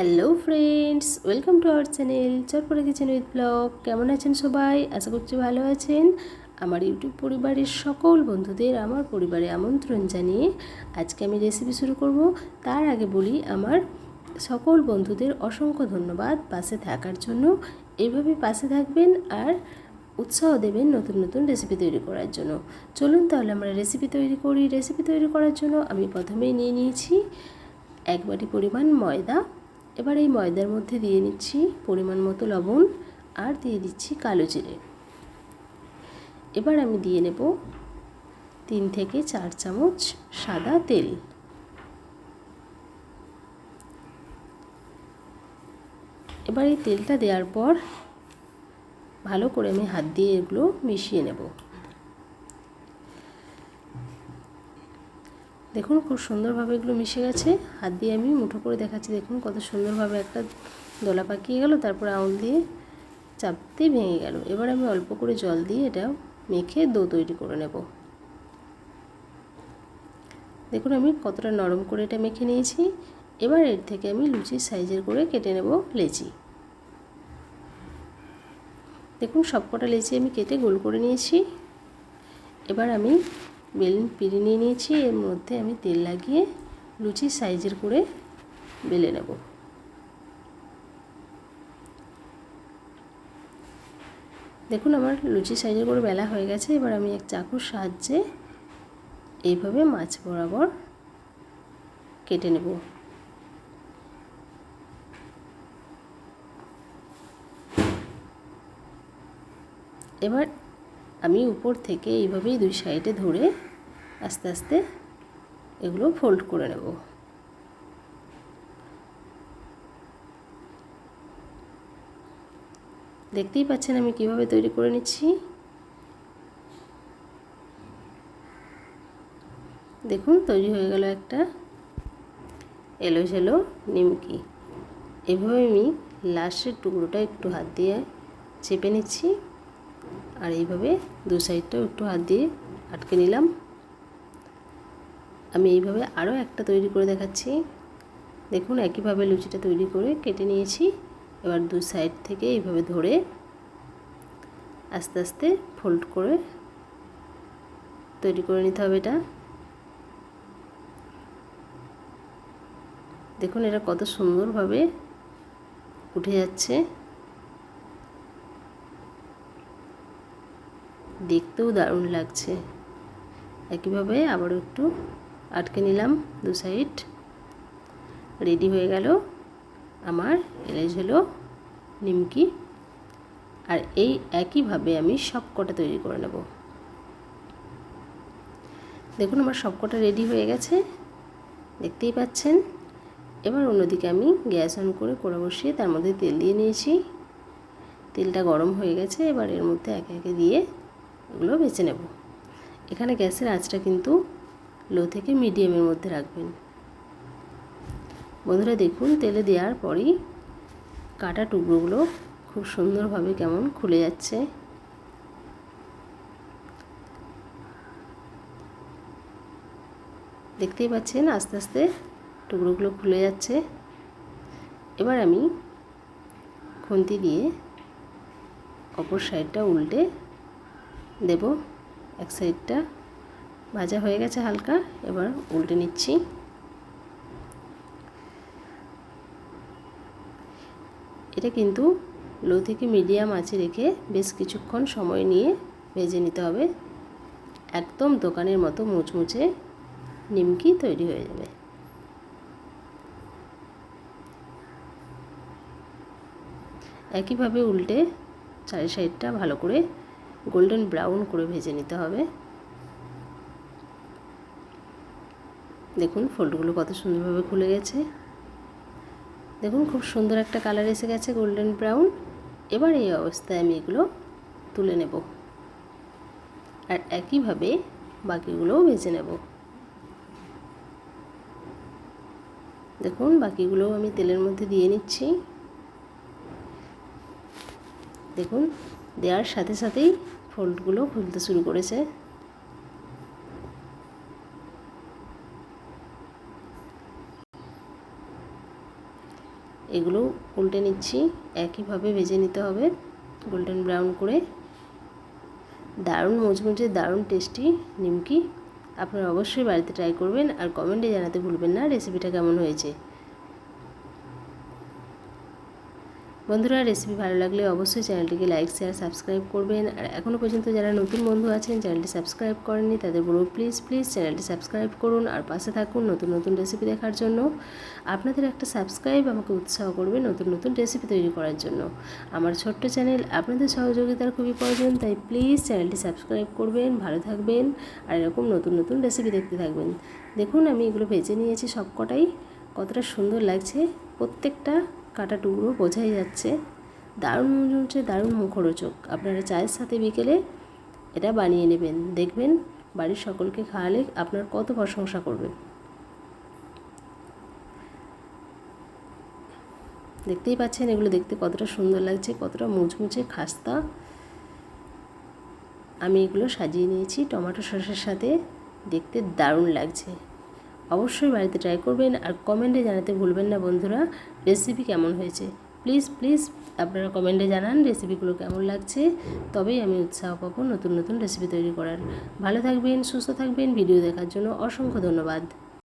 Hello friends, welcome to our channel Chatpata kitchen with blog. কেমন আছেন সবাই? আশা করছি ভালো আছেন। আমার ইউটিউব পরিবারের সকল বন্ধুদের আমার পরিবারে আমন্ত্রণ জানিয়ে আজকে আমি রেসিপি শুরু করব। তার আগে বলি, আমার সকল বন্ধুদের অসংখ্য ধন্যবাদ পাশে থাকার জন্য। এইভাবে পাশে থাকবেন আর উৎসাহ দেবেন নতুন নতুন রেসিপি তৈরি করার জন্য। চলুন তাহলে আমরা রেসিপি তৈরি করি। রেসিপি তৈরি করার জন্য আমি প্রথমেই নিয়ে নিয়েছি 1 বাটি পরিমাণ ময়দা। এবার এই ময়দার মধ্যে দিয়ে নিচ্ছি পরিমাণ মতো লবণ আর দিয়ে দিচ্ছি কালো জিরে। এবার আমি দিয়ে নেব 3 থেকে 4 চামচ সাদা তেল। এবার এই তেলটা দেওয়ার পর ভালো করে আমি হাত দিয়ে এগুলো মিশিয়ে নেব। দেখুন খুব সুন্দরভাবে এগুলো মিশে গেছে। হাত দিয়ে আমি মুঠো করে দেখাচ্ছি, দেখুন কত সুন্দরভাবে একটা দলা পাকিয়ে গেল, তারপর আঙুল দিয়ে চাপতেই ভেঙে গেল। এবার আমি অল্প করে জল দিয়ে এটা মেখে ডো তৈরি করে নেব। দেখুন আমি কতটা নরম করে এটা মেখে নিয়েছি। এবার এর থেকে আমি লুচির সাইজের করে কেটে নেব লেচি। দেখুন সবকটা লেচি আমি কেটে গোল করে নিয়েছি। এবার আমি বেলুন পিড়ি নিয়ে নিয়েছি, এর মধ্যে আমি তেল লাগিয়ে লুচির সাইজের করে বেলে নেব। দেখুন আমার লুচি সাইজের করে বেলা হয়ে গেছে। এবার আমি এক চাকুর সাহায্যে এইভাবে মাছ বরাবর কেটে নেব। এবার আমি উপর থেকে এইভাবেই 2 সাইডে ধরে আস্তে আস্তে এগুলো ফোল্ড করে নেব। দেখতেই পাচ্ছেন আমি কিভাবে তৈরি করে নিচ্ছি। দেখুন তৈরি হয়ে গেল একটা এলোঝেলো নিমকি। এভাবে আমি লাস্টের টুকরোটা একটু হাত দিয়ে চেপে নিচ্ছি আর এইভাবে 2 সাইডটাও একটু হাত দিয়ে আটকে নিলাম। আমি এইভাবে আরও একটা তৈরি করে দেখাচ্ছি। দেখুন একইভাবে লুচিটা তৈরি করে কেটে নিয়েছি। এবার 2 সাইড থেকে এইভাবে ধরে আস্তে আস্তে ফোল্ড করে তৈরি করে নিতে হবে এটা। দেখুন এটা কত সুন্দরভাবে উঠে যাচ্ছে, দেখতেও দারুণ লাগছে। একইভাবে আবারও একটু আটকে নিলাম 2 সাইড। রেডি হয়ে গেল আমার এলোঝেলো নিমকি। আর এই একইভাবে আমি সবকটা তৈরি করে নেব। দেখুন আমার সবকটা রেডি হয়ে গেছে, দেখতেই পাচ্ছেন। এবার অন্যদিকে আমি গ্যাস অন করে কড়া বসিয়ে তার মধ্যে তেল দিয়ে নিয়েছি। তেলটা গরম হয়ে গেছে। এবার এর মধ্যে একে একে দিয়ে এগুলো ভেজে নেব। এখানে গ্যাসের আঁচটা কিন্তু লো থেকে মিডিয়ামের মধ্যে রাখবেন। বন্ধুরা দেখুন তেলে দেওয়ার পরই কাটা টুকরোগুলো খুব সুন্দরভাবে কেমন খুলে যাচ্ছে। দেখতেই পাচ্ছেন আস্তে আস্তে টুকরোগুলো খুলে যাচ্ছে। এবার আমি খুন্তি দিয়ে অপর সাইডটা উল্টে দেব। এক সাইডটা ভাজা হয়ে গেছে হালকা, এবার উল্টে নিচ্ছি। এটা কিন্তু লো থেকে মিডিয়াম আঁচে রেখে বেশ কিছুক্ষণ সময় নিয়ে ভেজে নিতে হবে। একদম দোকানের মতো মুচমুচে নিমকি তৈরি হয়ে যাবে। একইভাবে উল্টে চারি সাইডটা ভালো করে গোল্ডেন ব্রাউন করে ভেজে নিতে হবে। দেখুন ফোল্ডগুলো কত সুন্দরভাবে খুলে গেছে। দেখুন খুব সুন্দর একটা কালার এসে গেছে গোল্ডেন ব্রাউন। এবার এই অবস্থায় আমি এগুলো তুলে নেব আর একইভাবে বাকিগুলোও ভেজে নেব। দেখুন বাকিগুলোও আমি তেলের মধ্যে দিয়ে নিচ্ছি। দেখুন দেওয়ার সাথে সাথেই ফোল্ডগুলো খুলতে শুরু করেছে। এগুলো উল্টে নিচ্ছি, একইভাবে ভেজে নিতে হবে গোল্ডেন ব্রাউন করে। দারুণ মুচমুচে, দারুণ টেস্টি নিমকি। আপনারা অবশ্যই বাড়িতে ট্রাই করবেন আর কমেন্টে জানাতে ভুলবেন না রেসিপিটা কেমন হয়েছে। বন্ধুরা, রেসিপি ভালো লাগলে অবশ্যই চ্যানেলটিকে লাইক, শেয়ার, সাবস্ক্রাইব করবেন। আর এখনও পর্যন্ত যারা নতুন বন্ধু আছেন চ্যানেলটি সাবস্ক্রাইব করেননি তাদের বলব প্লিজ চ্যানেলটি সাবস্ক্রাইব করুন আর পাশে থাকুন নতুন নতুন রেসিপি দেখার জন্য। আপনাদের একটা সাবস্ক্রাইব আমাকে উৎসাহ করবে নতুন নতুন রেসিপি তৈরি করার জন্য। আমার ছোট্ট চ্যানেল, আপনাদের সহযোগিতার খুবই প্রয়োজন, তাই প্লিজ চ্যানেলটি সাবস্ক্রাইব করবেন। ভালো থাকবেন আর এরকম নতুন নতুন রেসিপি দেখতে থাকবেন। দেখুন আমি এগুলো ভেজে নিয়েছি সবকটাই, কতটা সুন্দর লাগছে, প্রত্যেকটা কাটা টুকরো বোঝাই যাচ্ছে। দারুণ মুচমুচে, দারুণ মুখরোচক। আপনারা চায়ের সাথে বিকেলে এটা বানিয়ে নেবেন, দেখবেন বাড়ির সকলকে খাওয়ালে আপনার কত প্রশংসা করবে। দেখতেই পাচ্ছেন এগুলো দেখতে কতটা সুন্দর লাগছে, কতটা মুচমুচে খাস্তা। আমি এগুলো সাজিয়ে নিয়েছি টমেটো সসের সাথে, দেখতে দারুণ লাগছে। অবশ্যই বাড়িতে ট্রাই করবেন আর কমেন্টে জানাতে ভুলবেন না বন্ধুরা রেসিপি কেমন হয়েছে। প্লিজ আপনারা কমেন্টে জানান রেসিপিগুলো কেমন লাগছে, তবেই আমি উৎসাহ পাবো নতুন নতুন রেসিপি তৈরি করার। ভালো থাকবেন, সুস্থ থাকবেন। ভিডিও দেখার জন্য অসংখ্য ধন্যবাদ।